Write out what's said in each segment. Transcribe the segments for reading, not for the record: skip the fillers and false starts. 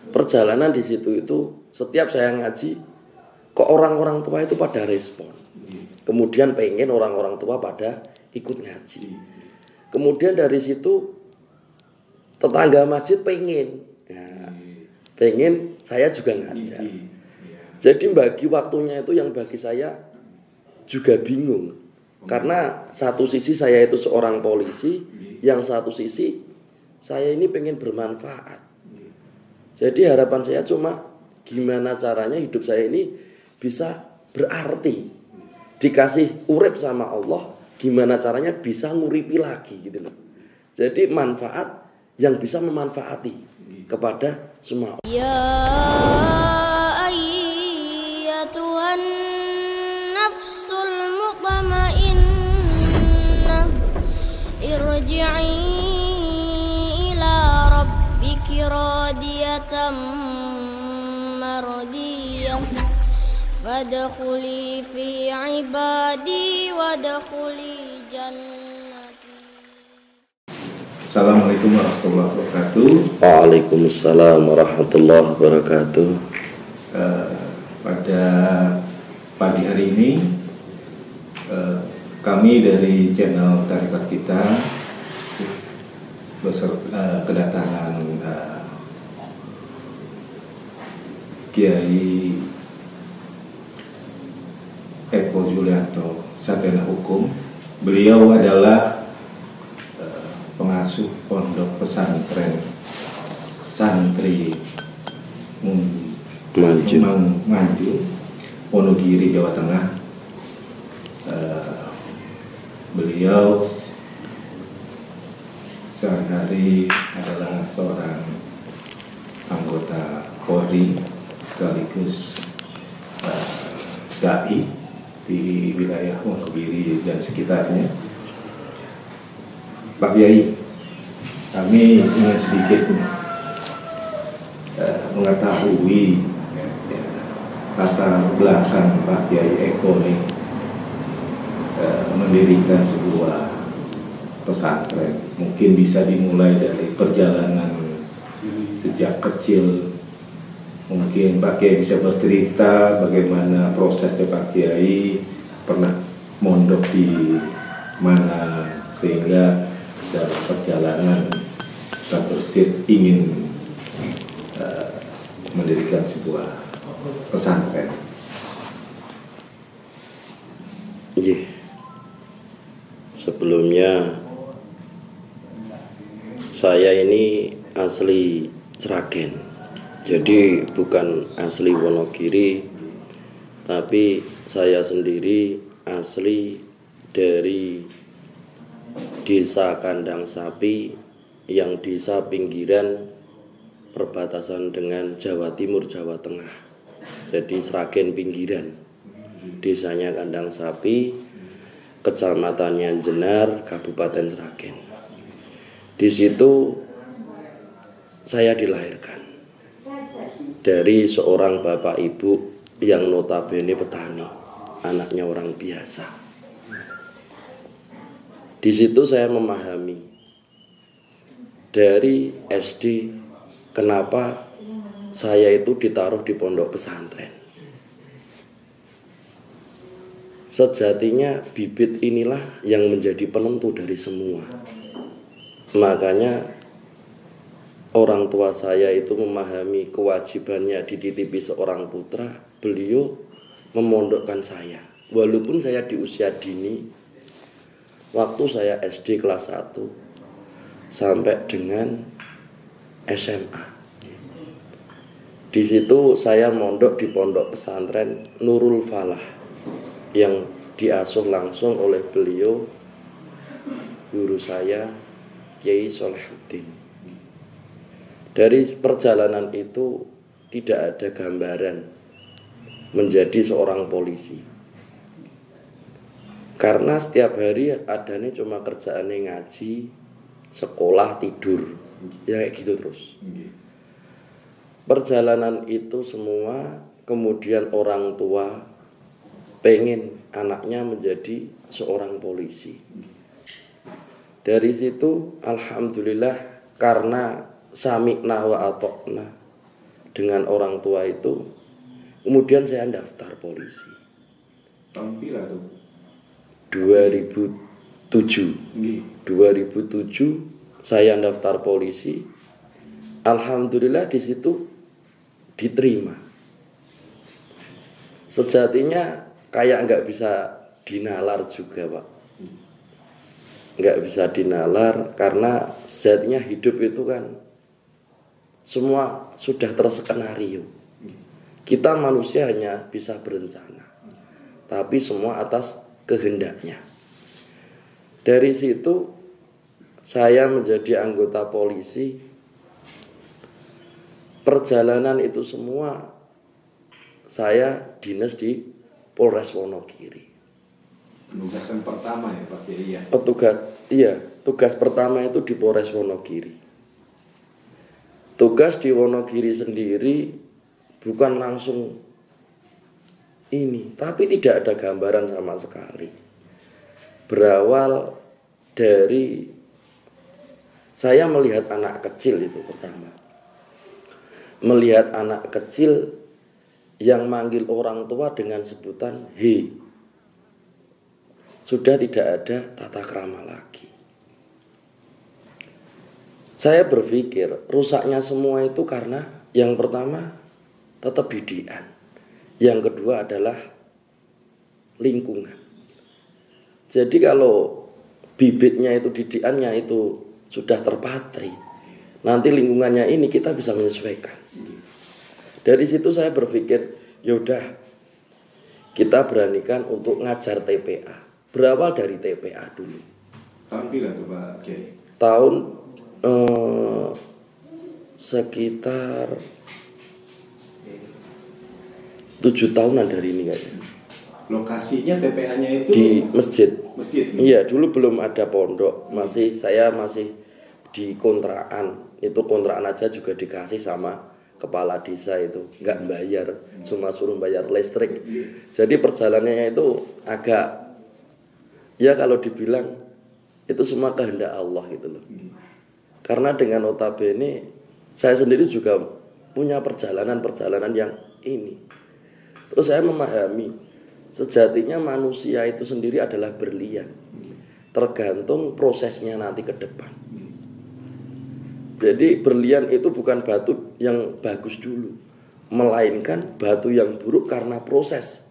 Perjalanan di situ itu setiap saya ngaji, kok orang-orang tua itu pada respon. Kemudian pengen orang-orang tua pada ikut ngaji. Kemudian dari situ tetangga masjid pengen, pengen saya juga ngajar. Jadi bagi waktunya itu yang bagi saya juga bingung. Karena satu sisi saya itu seorang polisi, yang satu sisi saya ini pengen bermanfaat. Jadi harapan saya cuma gimana caranya hidup saya ini bisa berarti. Dikasih urip sama Allah, gimana caranya bisa nguripi lagi gitu loh. Jadi manfaat yang bisa memanfaati kepada semua. Ya ayyatuhan nafsul mutmainnah irji'i ila rabbiki radiyatan mardiyah fadkhuli fi ibadi wadkhuli jannati. Assalamualaikum warahmatullahi wabarakatuh. Waalaikumsalam warahmatullahi wabarakatuh. Pada pagi hari ini kami dari channel Tarikat Kita kedatangan Kiai Eko Julianto Sarjana Hukum. Beliau adalah pengasuh pondok pesantren santri Manju, Wonogiri, Jawa Tengah. Beliau sehari-hari adalah seorang anggota Polri sekaligus dai di wilayah Wonogiri dan sekitarnya. Pak Kiai, kami ingin sedikit mengetahui latar belakang Pak Kiai Eko ini mendirikan sebuah pesantren. Mungkin bisa dimulai dari perjalanan sejak kecil. Mungkin Pak Kiai bisa bercerita bagaimana prosesnya Pak Kiai, pernah mondok di mana, sehingga dalam perjalanan terbersit ingin mendirikan sebuah pesantren. Sebelumnya saya ini asli Sragen, jadi bukan asli Wonogiri, tapi saya sendiri asli dari Desa Kandang Sapi, yang desa pinggiran perbatasan dengan Jawa Timur, Jawa Tengah. Jadi Sragen pinggiran, desanya Kandang Sapi, kecamatannya Jenar, Kabupaten Sragen. Di situ saya dilahirkan dari seorang bapak ibu yang notabene petani, anaknya orang biasa. Di situ saya memahami dari SD kenapa saya itu ditaruh di pondok pesantren. Sejatinya bibit inilah yang menjadi penentu dari semua. Makanya orang tua saya itu memahami kewajibannya dititipi seorang putra, beliau memondokkan saya. Walaupun saya di usia dini, waktu saya SD kelas 1 sampai dengan SMA. Di situ saya mondok di pondok pesantren Nurul Falah yang diasuh langsung oleh beliau, guru saya Kiai Sholahuddin. Dari perjalanan itu tidak ada gambaran menjadi seorang polisi. Karena setiap hari adanya cuma kerjaannya ngaji, sekolah, tidur, ya kayak gitu terus. Perjalanan itu semua, kemudian orang tua pengen anaknya menjadi seorang polisi. Dari situ alhamdulillah, karena sami'na wa atokna dengan orang tua itu, kemudian saya daftar polisi. Tahun pira tuh? 2007. 2007 saya daftar polisi. Alhamdulillah di situ diterima. Sejatinya kayak nggak bisa dinalar juga, Pak. Nggak bisa dinalar karena sejatinya hidup itu kan semua sudah terskenario. Kita manusia hanya bisa berencana, tapi semua atas kehendaknya. Dari situ saya menjadi anggota polisi. Perjalanan itu semua saya dinas di Polres Wonogiri. Penugasan pertama ya Pak Kiai ya? Tugas pertama itu di Polres Wonogiri. Tugas di Wonogiri sendiri bukan langsung ini, tapi tidak ada gambaran sama sekali. Berawal dari saya melihat anak kecil itu pertama. Melihat anak kecil yang manggil orang tua dengan sebutan he. Sudah tidak ada tata krama lagi. Saya berpikir rusaknya semua itu karena yang pertama tetap didikan. Yang kedua adalah lingkungan. Jadi kalau bibitnya itu didikannya itu sudah terpatri, nanti lingkungannya ini kita bisa menyesuaikan. Dari situ saya berpikir, yaudah kita beranikan untuk ngajar TPA. Berawal dari TPA dulu. Tahun pira tuh Pak Kiai? Tahun sekitar 7 tahunan dari ini kayaknya. Lokasinya TPA-nya itu di masjid. Masjid. Iya, dulu belum ada pondok. Saya masih di kontrakan. Itu kontrakan aja juga dikasih sama kepala desa itu, nggak bayar, cuma suruh bayar listrik. Jadi perjalanannya itu agak, ya kalau dibilang itu semua kehendak Allah gitu loh. Karena dengan notabene saya sendiri juga punya perjalanan yang ini. Terus saya memahami sejatinya manusia itu sendiri adalah berlian, tergantung prosesnya nanti ke depan. Jadi berlian itu bukan batu yang bagus dulu, melainkan batu yang buruk karena proses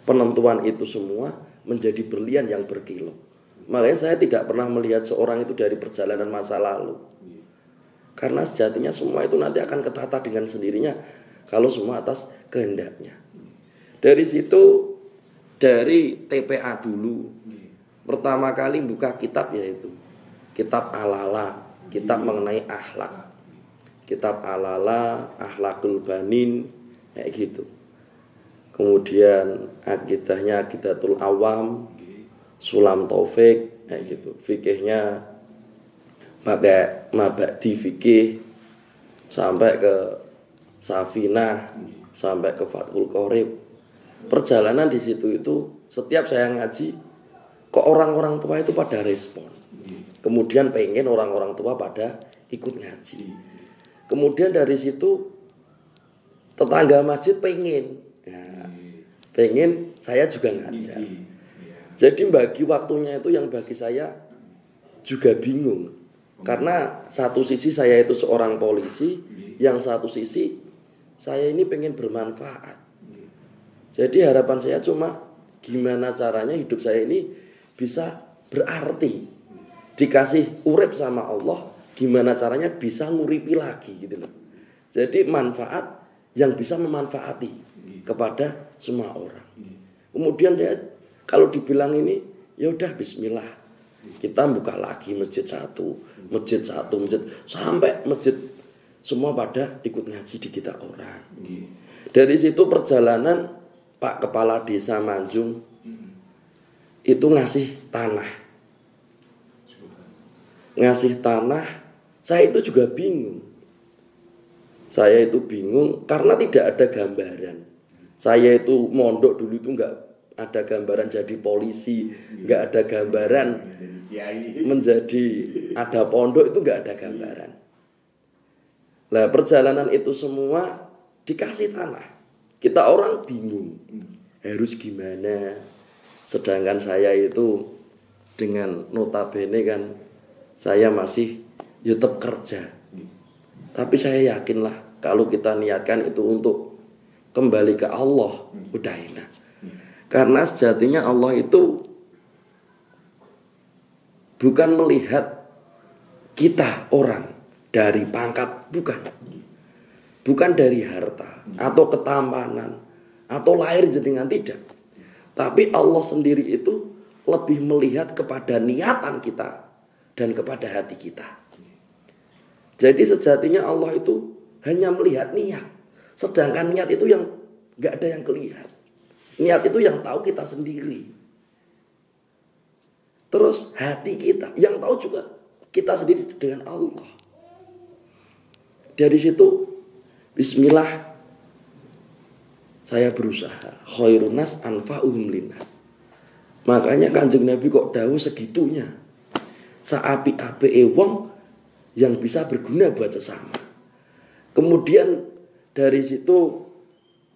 penentuan itu semua menjadi berlian yang berkilau. Makanya saya tidak pernah melihat seorang itu dari perjalanan masa lalu. Karena sejatinya semua itu nanti akan ketata dengan sendirinya kalau semua atas kehendaknya. Dari situ, dari TPA dulu, pertama kali buka kitab yaitu kitab Alala, kitab mengenai akhlak. Kitab Alala, Akhlakul Banin, kayak gitu. Kemudian akidahnya Aqidatul Awam, Sulam Taufik, kayak gitu. Fikihnya pakai Mabadi fikih sampai ke Safinah, sampai ke Fathul Qorib. Perjalanan di situ itu setiap saya ngaji, kok orang-orang tua itu pada respon. Kemudian pengen orang-orang tua pada ikut ngaji. Kemudian dari situ tetangga masjid pengen, ya, pengen saya juga ngajar. Jadi bagi waktunya itu yang bagi saya juga bingung. Karena satu sisi saya itu seorang polisi, yang satu sisi saya ini pengen bermanfaat. Jadi harapan saya cuma gimana caranya hidup saya ini bisa berarti, dikasih urip sama Allah, gimana caranya bisa nguripi lagi gitu loh. Jadi manfaat yang bisa memanfaati kepada semua orang. Kemudian saya kalau dibilang ini, ya udah bismillah. Kita buka lagi masjid satu, sampai masjid semua pada ikut ngaji di kita orang. Dari situ perjalanan Pak Kepala Desa Manjung itu ngasih tanah. Saya itu juga bingung. Saya itu bingung karena tidak ada gambaran. Saya itu mondok dulu itu enggak ada gambaran jadi polisi, enggak ada gambaran menjadi ada pondok, itu enggak ada gambaran. Lah perjalanan itu semua dikasih tanah. Kita orang bingung harus gimana. Sedangkan saya itu dengan notabene kan saya masih tetap kerja. Tapi saya yakinlah kalau kita niatkan itu untuk kembali ke Allah, udah enak. Karena sejatinya Allah itu bukan melihat kita orang dari pangkat, bukan dari harta atau ketampanan atau lahir jenengan, tidak. Tapi Allah sendiri itu lebih melihat kepada niatan kita dan kepada hati kita. Jadi sejatinya Allah itu hanya melihat niat. Sedangkan niat itu yang gak ada yang kelihatan. Niat itu yang tahu kita sendiri. Terus hati kita yang tahu juga kita sendiri dengan Allah. Dari situ bismillah saya berusaha. Khairun nas anfa'uhum linnas. Makanya Kanjeng Nabi kok dawuh segitunya. Saapi-api wong yang bisa berguna buat sesama. Kemudian dari situ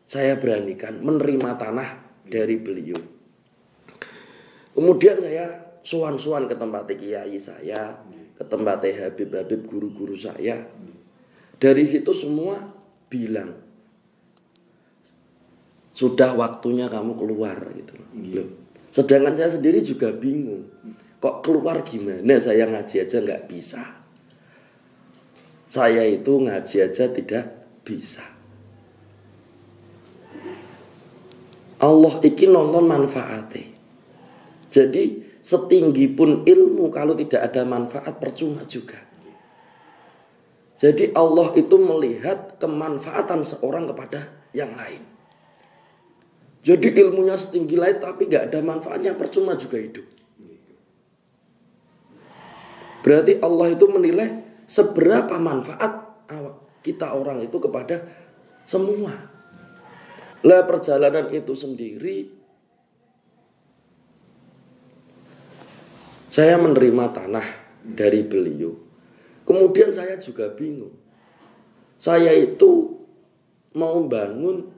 saya beranikan menerima tanah dari beliau. Kemudian saya sowan-sowan ke tempat kiai saya, ke tempat Habib-habib guru-guru saya. Dari situ semua bilang, sudah waktunya kamu keluar gitu loh. Sedangkan saya sendiri juga bingung. Kok keluar gimana? Saya ngaji aja nggak bisa. Saya itu ngaji aja tidak bisa. Allah iki nonton manfaatnya. Jadi setinggi pun ilmu kalau tidak ada manfaat percuma juga. Jadi Allah itu melihat kemanfaatan seorang kepada yang lain. Jadi ilmunya setinggi lain tapi gak ada manfaatnya percuma juga hidup. Berarti Allah itu menilai seberapa manfaat kita orang itu kepada semua. Lah perjalanan itu sendiri saya menerima tanah dari beliau. Kemudian saya juga bingung. Saya itu mau bangun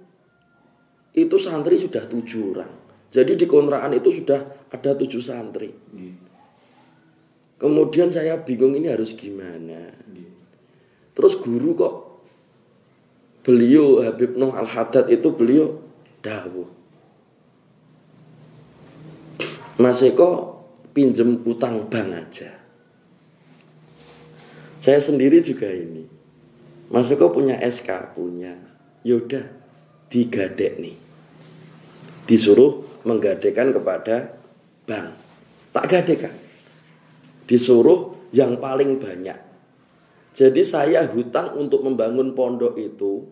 itu santri sudah 7 orang. Jadi di kontrakan itu sudah ada 7 santri. Kemudian saya bingung ini harus gimana. Terus guru kok beliau Habib Noh Al-Haddad itu beliau dawuh, Mas Eko pinjem utang bank aja. Saya sendiri juga ini. Mas Eko punya SK, punya. Yaudah, digadek nih. Disuruh menggadekan kepada bank. Tak gadekan. Disuruh yang paling banyak. Jadi saya hutang untuk membangun pondok itu.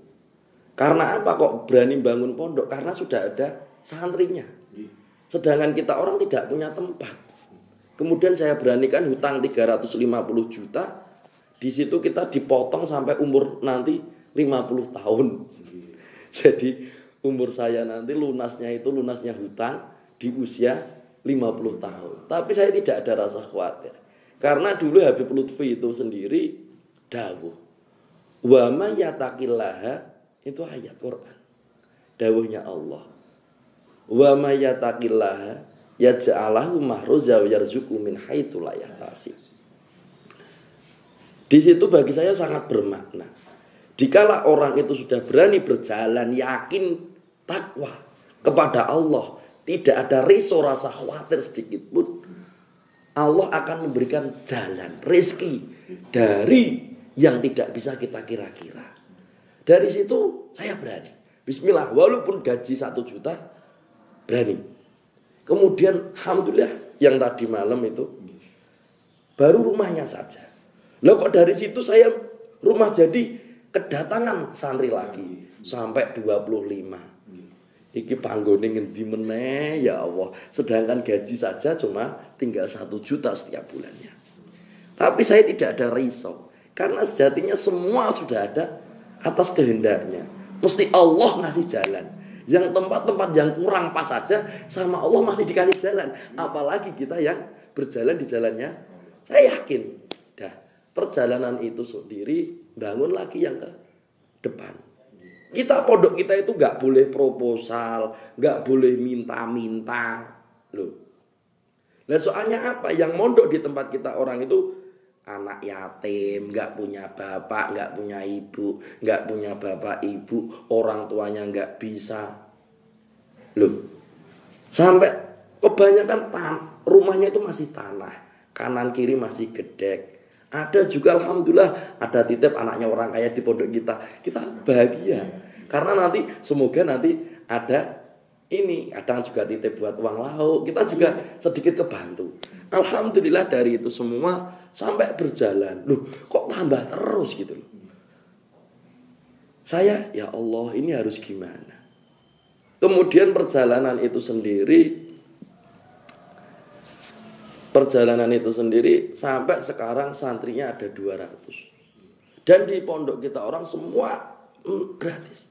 Karena apa kok berani bangun pondok? Karena sudah ada santrinya. Sedangkan kita orang tidak punya tempat. Kemudian saya beranikan hutang 350 juta. Di situ kita dipotong sampai umur nanti 50 tahun. Jadi umur saya nanti lunasnya hutang di usia 50 tahun. Tapi saya tidak ada rasa khawatir. Karena dulu Habib Lutfi itu sendiri dawuh. Wa may yattaqillaha, itu ayat Quran. Dawuhnya Allah. Wa may yattaqillaha yaj'alahu mahruza wa yarzuqhu min haitsu la yahtasib. Di situ bagi saya sangat bermakna. Dikala orang itu sudah berani berjalan yakin takwa kepada Allah, tidak ada rasa khawatir sedikit pun, Allah akan memberikan jalan rezeki dari yang tidak bisa kita kira-kira. Dari situ saya berani. Bismillah, walaupun gaji 1 juta berani. Kemudian alhamdulillah yang tadi malam itu baru rumahnya saja. Loh kok dari situ saya rumah jadi kedatangan santri lagi sampai 25. Iki panggone ngendi meneh ya Allah. Sedangkan gaji saja cuma tinggal 1 juta setiap bulannya. Tapi saya tidak ada risau. Karena sejatinya semua sudah ada atas kehendaknya. Mesti Allah ngasih jalan. Yang tempat-tempat yang kurang pas saja sama Allah masih dikasih jalan. Apalagi kita yang berjalan di jalannya. Saya yakin dah perjalanan itu sendiri bangun lagi yang ke depan. Kita pondok kita itu nggak boleh proposal, nggak boleh minta-minta, loh. Nah soalnya apa? Yang mondok di tempat kita orang itu anak yatim, nggak punya bapak, nggak punya ibu, nggak punya bapak ibu, orang tuanya nggak bisa, loh. Sampai kebanyakan rumahnya itu masih tanah, kanan kiri masih gedek. Ada juga alhamdulillah ada titip anaknya orang kaya di pondok kita bahagia karena nanti semoga nanti ada ini kadang juga titip buat uang lauk, kita juga sedikit kebantu. Alhamdulillah dari itu semua sampai berjalan. Loh kok tambah terus gitu loh. Saya ya Allah ini harus gimana. Kemudian perjalanan itu sendiri sampai sekarang santrinya ada 200. Dan di pondok kita orang semua gratis.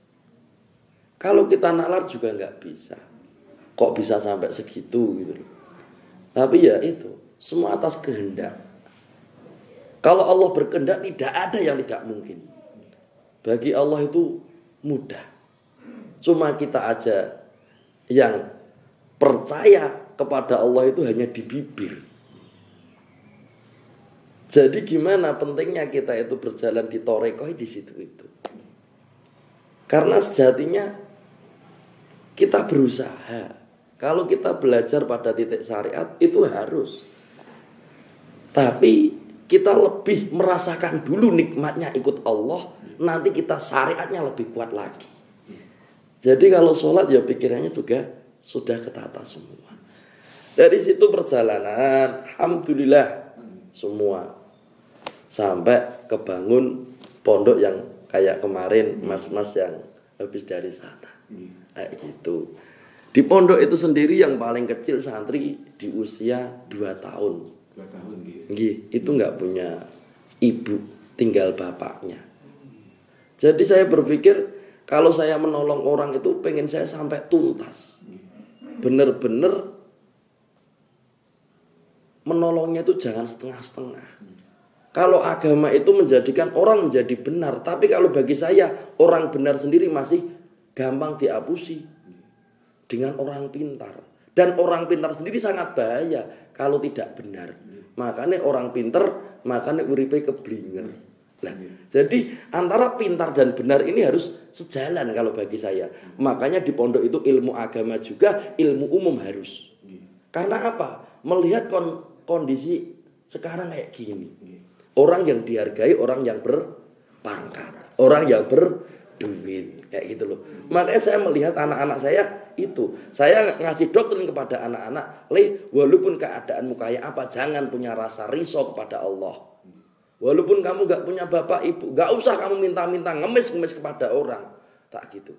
Kalau kita nalar juga nggak bisa. Kok bisa sampai segitu gitu loh. Tapi ya itu semua atas kehendak. Kalau Allah berkehendak tidak ada yang tidak mungkin. Bagi Allah itu mudah. Cuma kita aja yang percaya kepada Allah itu hanya di bibir. Jadi gimana pentingnya kita itu berjalan di Thorekoh di situ itu. Karena sejatinya kita berusaha. Kalau kita belajar pada titik syariat itu harus. Tapi kita lebih merasakan dulu nikmatnya ikut Allah. Nanti kita syariatnya lebih kuat lagi. Jadi kalau sholat ya pikirannya juga sudah ketata semua. Dari situ perjalanan alhamdulillah semua sampai kebangun pondok yang kayak kemarin mas-mas yang habis dari sana. Kayak gitu. Di pondok itu sendiri yang paling kecil santri di usia 2 tahun. 2 tahun gitu. Itu nggak punya ibu, tinggal bapaknya. Jadi saya berpikir kalau saya menolong orang itu pengen saya sampai tuntas. Bener-bener menolongnya itu jangan setengah-setengah. Kalau agama itu menjadikan orang menjadi benar, tapi kalau bagi saya orang benar sendiri masih gampang dihapusi dengan orang pintar. Dan orang pintar sendiri sangat bahaya kalau tidak benar. Makanya orang pintar, makanya uripe keblinger. Nah, jadi antara pintar dan benar ini harus sejalan kalau bagi saya. Makanya di pondok itu ilmu agama juga ilmu umum harus. Karena apa? Melihat kondisi sekarang kayak gini. Orang yang dihargai, orang yang berpangkat, orang yang berduit, kayak gitu loh. Makanya saya melihat anak-anak saya itu, saya ngasih doktrin kepada anak-anak, walaupun keadaanmu kayak apa, jangan punya rasa risau kepada Allah. Walaupun kamu gak punya bapak ibu, gak usah kamu minta-minta ngemis-ngemis kepada orang, tak gitu.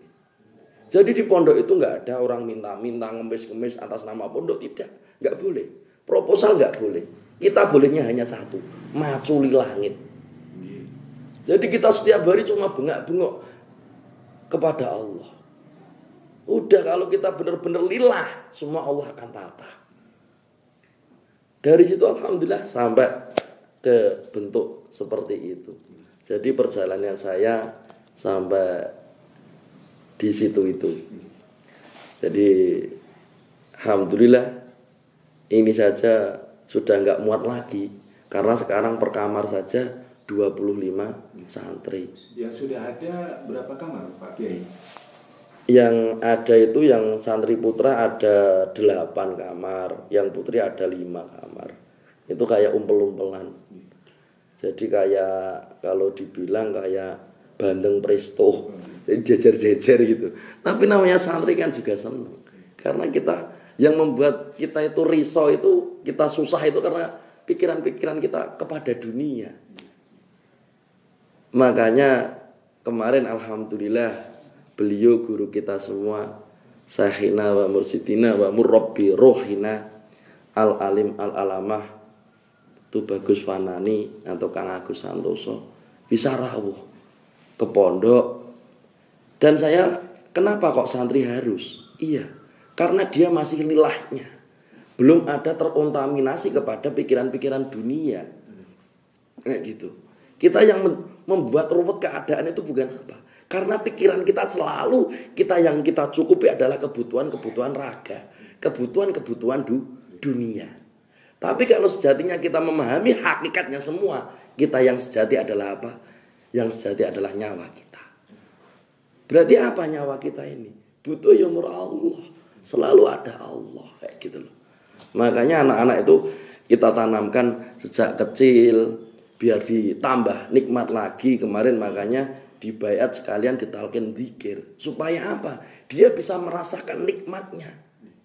Jadi di pondok itu gak ada orang minta-minta ngemis-ngemis atas nama pondok, tidak, gak boleh. Proposal gak boleh. Kita bolehnya hanya satu, maculi langit. Jadi kita setiap hari cuma bengak-bengok kepada Allah. Udah kalau kita benar-benar lillah, semua Allah akan tata. Dari situ alhamdulillah sampai ke bentuk seperti itu. Jadi perjalanan saya sampai di situ itu. Jadi alhamdulillah ini saja sudah nggak muat lagi karena sekarang per kamar saja 25 santri. Yang sudah ada berapa kamar Pak Kiai? Yang ada itu yang santri putra ada 8 kamar, yang putri ada 5 kamar. Itu kayak umpel-umpelan. Jadi kayak kalau dibilang kayak bandeng presto, jadi jejer-jejer gitu. Tapi namanya santri kan juga senang. Karena kita yang membuat kita itu risau itu, kita susah itu karena pikiran-pikiran kita kepada dunia. Makanya kemarin alhamdulillah beliau guru kita semua, Syekhina wa Mursidina wa Murrabbi Rohina Al-Alim Al-Alamah Tubagus Fanani atau Kang Agus Santoso bisa rawuh ke pondok. Dan saya kenapa kok santri harus? Iya, karena dia masih lilahnya, belum ada terkontaminasi kepada pikiran-pikiran dunia. Kayak gitu. Kita yang membuat ruwet keadaan itu bukan apa? Karena pikiran kita selalu yang kita cukupi adalah kebutuhan raga, kebutuhan dunia. Tapi kalau sejatinya kita memahami hakikatnya semua, kita yang sejati adalah apa? Yang sejati adalah nyawa kita. Berarti apa nyawa kita ini? Butuh umur Allah. Selalu ada Allah kayak gitu loh. Makanya anak-anak itu kita tanamkan sejak kecil biar ditambah nikmat lagi. Kemarin makanya di baiat sekalian ditalkin zikir. Supaya apa? Dia bisa merasakan nikmatnya.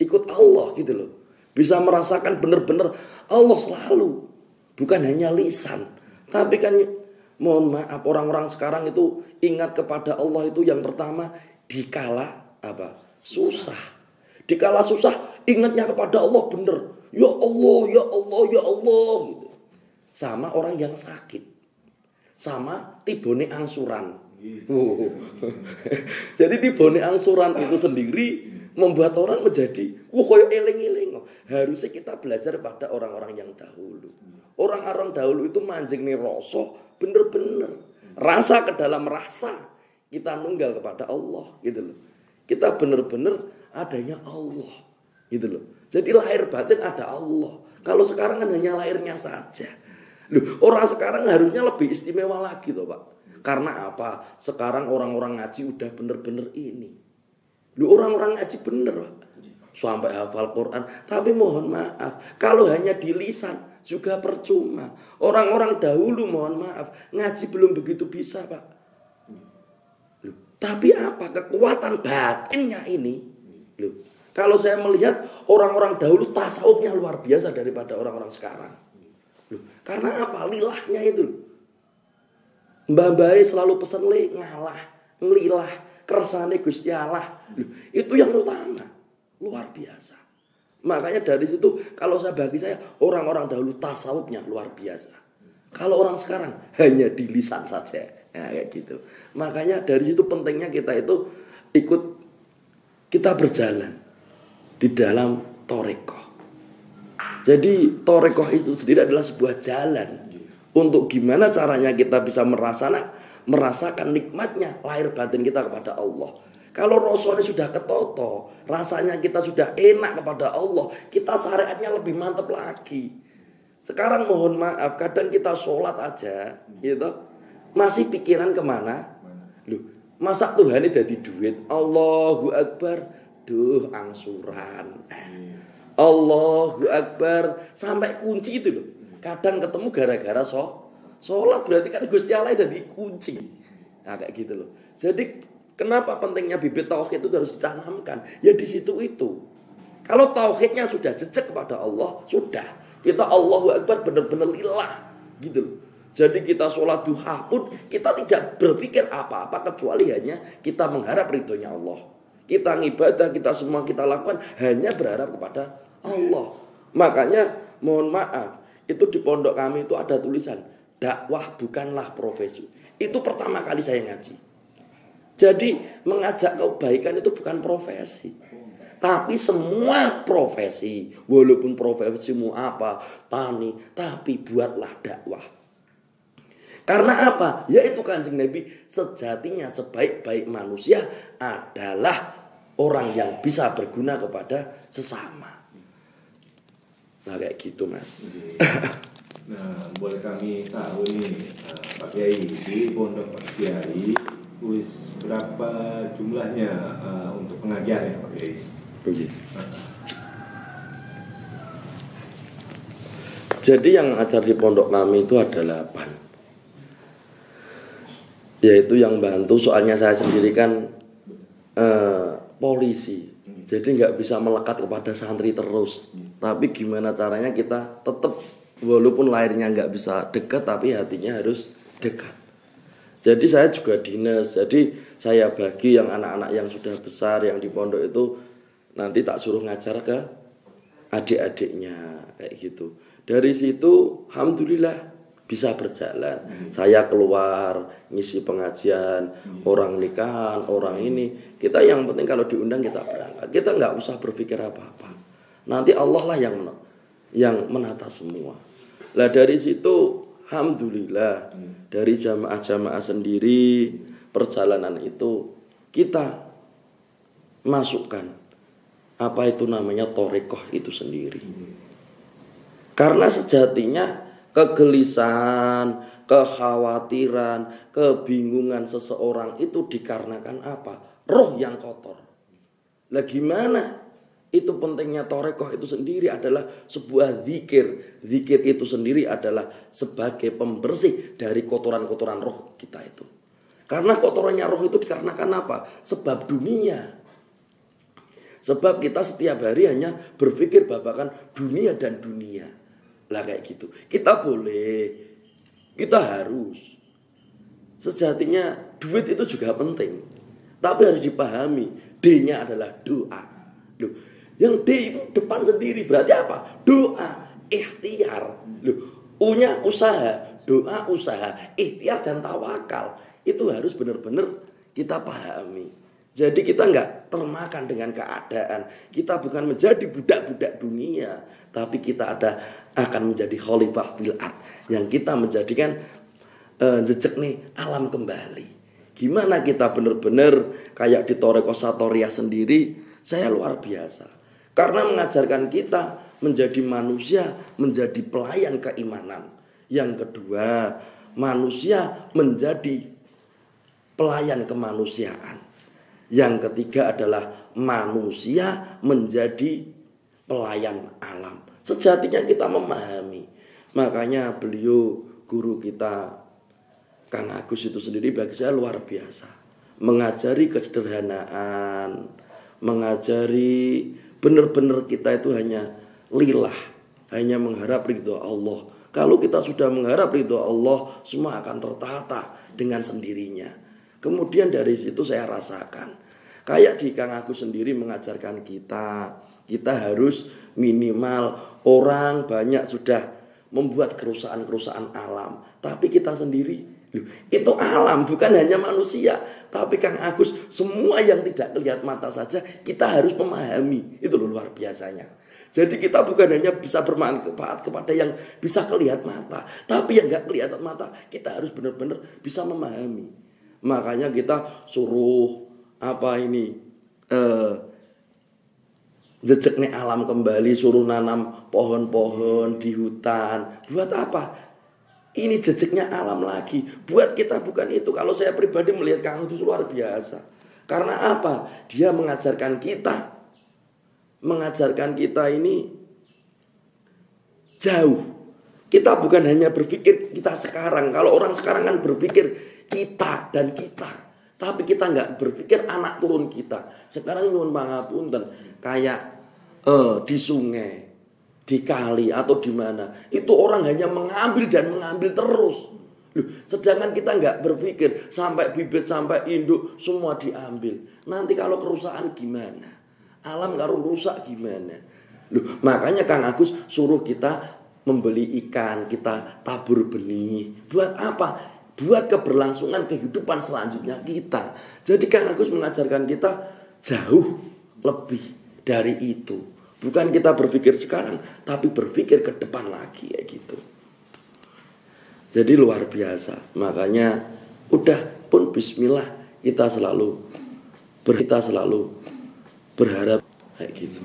Ikut Allah gitu loh. Bisa merasakan benar-benar Allah selalu. Bukan hanya lisan. Tapi kan mohon maaf orang-orang sekarang itu ingat kepada Allah itu yang pertama dikala apa? Susah. Dikala susah ingatnya kepada Allah bener. Ya Allah, ya Allah, ya Allah gitu. Sama orang yang sakit. Sama tibone angsuran. Jadi tibone angsuran itu sendiri membuat orang menjadi koyo eling-eling. Harusnya kita belajar pada orang-orang yang dahulu. Orang-orang dahulu itu manjing nih rasa bener-bener. Rasa ke dalam rasa kita nunggal kepada Allah gitu loh. Kita bener-bener adanya Allah gitu loh. Jadi lahir batin ada Allah. Kalau sekarang kan hanya lahirnya saja. Loh, orang sekarang harusnya lebih istimewa lagi toh Pak. Karena apa? Sekarang orang-orang ngaji udah bener-bener ini. Loh, orang-orang ngaji bener Pak. Sampai hafal Quran. Tapi mohon maaf, kalau hanya di lisan juga percuma. Orang-orang dahulu mohon maaf, ngaji belum begitu bisa Pak. Loh, tapi apa? Kekuatan batinnya ini. Loh, kalau saya melihat orang-orang dahulu tasawufnya luar biasa daripada orang-orang sekarang. Loh, karena apa? Lilahnya itu. Mbah-mbah selalu pesen ngalah, ngelilah, kersane Gusti Allah. Loh, itu yang utama. Luar biasa. Makanya dari situ kalau bagi saya orang-orang dahulu tasawufnya luar biasa. Kalau orang sekarang hanya di lisan saja. Nah, kayak gitu. Makanya dari situ pentingnya kita itu kita berjalan di dalam torekoh. Jadi torekoh itu sendiri adalah sebuah jalan untuk gimana caranya kita bisa merasakan nikmatnya lahir batin kita kepada Allah. Kalau rasanya sudah ketoto, rasanya kita sudah enak kepada Allah, kita syariatnya lebih mantap lagi. Sekarang mohon maaf, kadang kita sholat aja, gitu, masih pikiran kemana? Loh, masa Tuhan ini jadi duit? Allahu Akbar, duh angsuran. Allahu Akbar, sampai kunci itu loh. Kadang ketemu gara-gara sholat, berarti kan Gusti Allah jadi kunci. Nah kayak gitu loh. Jadi kenapa pentingnya bibit tauhid itu harus ditanamkan? Ya di situ itu. Kalau tauhidnya sudah jejak kepada Allah, sudah. Kita Allahu Akbar benar-benar lillah gitu loh. Jadi kita sholat duha pun kita tidak berpikir apa-apa kecuali hanya kita mengharap ridhonya Allah. Kita ngibadah, kita semua kita lakukan hanya berharap kepada Allah. Makanya mohon maaf, itu di pondok kami itu ada tulisan dakwah bukanlah profesi. Itu pertama kali saya ngaji. Jadi mengajak kebaikan itu bukan profesi. Tapi semua profesi, walaupun profesimu apa, tani, tapi buatlah dakwah. Karena apa? Yaitu Kanjeng Nabi sejatinya sebaik-baik manusia adalah orang yang bisa berguna kepada sesama. Nah kayak gitu Mas. Nah boleh kami tahu nih Pak Kiai, di Pondok Pak Kiai berapa jumlahnya untuk pengajar ya Pak Kiai? Jadi yang ajar di pondok kami itu ada 8. Yaitu yang bantu, soalnya saya sendiri kan polisi. Jadi nggak bisa melekat kepada santri terus. Tapi gimana caranya kita tetap walaupun lahirnya nggak bisa dekat, tapi hatinya harus dekat. Jadi saya juga dinas. Jadi saya bagi yang anak-anak yang sudah besar yang di pondok itu nanti tak suruh ngajar ke adik-adiknya kayak gitu. Dari situ alhamdulillah bisa berjalan. Saya keluar ngisi pengajian, orang nikahan, orang ini. Kita yang penting kalau diundang kita berangkat. Kita nggak usah berpikir apa-apa. Nanti Allah lah yang menata semua. Lah dari situ alhamdulillah dari jamaah-jamaah sendiri perjalanan itu kita masukkan apa itu namanya thariqah itu sendiri. Karena sejatinya kegelisahan, kekhawatiran, kebingungan seseorang itu dikarenakan apa? Roh yang kotor. Lah gimana? Itu pentingnya thariqah itu sendiri adalah sebuah zikir. Zikir itu sendiri adalah sebagai pembersih dari kotoran-kotoran roh kita itu. Karena kotorannya roh itu dikarenakan apa? Sebab dunia. Sebab kita setiap hari hanya berpikir babakan dunia dan dunia. Lah kayak gitu. Kita boleh, kita harus. Sejatinya duit itu juga penting. Tapi harus dipahami, D-nya adalah doa. Loh, yang D itu depan sendiri berarti apa? Doa, ikhtiar. Loh, U-nya usaha, doa usaha, ikhtiar dan tawakal. Itu harus benar-benar kita pahami. Jadi kita nggak termakan dengan keadaan. Kita bukan menjadi budak-budak dunia, tapi kita akan menjadi khalifah fil ard, yang kita menjadikan jejak nih alam kembali. Gimana kita benar-benar kayak di Thariqah Satoriyah sendiri, saya luar biasa. Karena mengajarkan kita menjadi manusia, menjadi pelayan keimanan. Yang kedua, manusia menjadi pelayan kemanusiaan. Yang ketiga adalah manusia menjadi pelayan alam. Sejatinya kita memahami. Makanya beliau, guru kita Kang Agus itu sendiri bagi saya luar biasa. Mengajari kesederhanaan, mengajari benar-benar kita itu hanya lillah, hanya mengharap ridho Allah. Kalau kita sudah mengharap ridho Allah, semua akan tertata dengan sendirinya. Kemudian dari situ saya rasakan, kayak di Kang Agus sendiri mengajarkan kita harus minimal orang banyak sudah membuat kerusakan-kerusakan alam. Tapi kita sendiri, itu alam bukan hanya manusia. Tapi Kang Agus, semua yang tidak terlihat mata saja kita harus memahami. Itu luar biasanya. Jadi kita bukan hanya bisa bermanfaat kepada yang bisa kelihatan mata, tapi yang gak kelihatan mata kita harus benar-benar bisa memahami. Makanya kita suruh jejeknya alam kembali, suruh nanam pohon-pohon di hutan. Buat apa? Ini jejeknya alam lagi. Buat kita bukan itu. Kalau saya pribadi melihat Kang itu luar biasa. Karena apa? Dia mengajarkan kita ini jauh. Kita bukan hanya berpikir kita sekarang. Kalau orang sekarang kan berpikir kita dan kita, tapi kita nggak berpikir anak turun kita. Sekarang nyuwun pangapunten, kayak di sungai, di kali atau di mana, itu orang hanya mengambil dan mengambil terus. Loh, sedangkan kita nggak berpikir sampai bibit sampai induk semua diambil. Nanti kalau kerusakan gimana? Alam kalau rusak gimana? Loh, makanya Kang Agus suruh kita membeli ikan, kita tabur benih. Buat apa? Buat keberlangsungan kehidupan selanjutnya kita. Jadi Kang Agus mengajarkan kita jauh lebih dari itu. Bukan kita berpikir sekarang, tapi berpikir ke depan lagi kayak gitu. Jadi luar biasa. Makanya udah pun bismillah kita selalu berharap kayak gitu.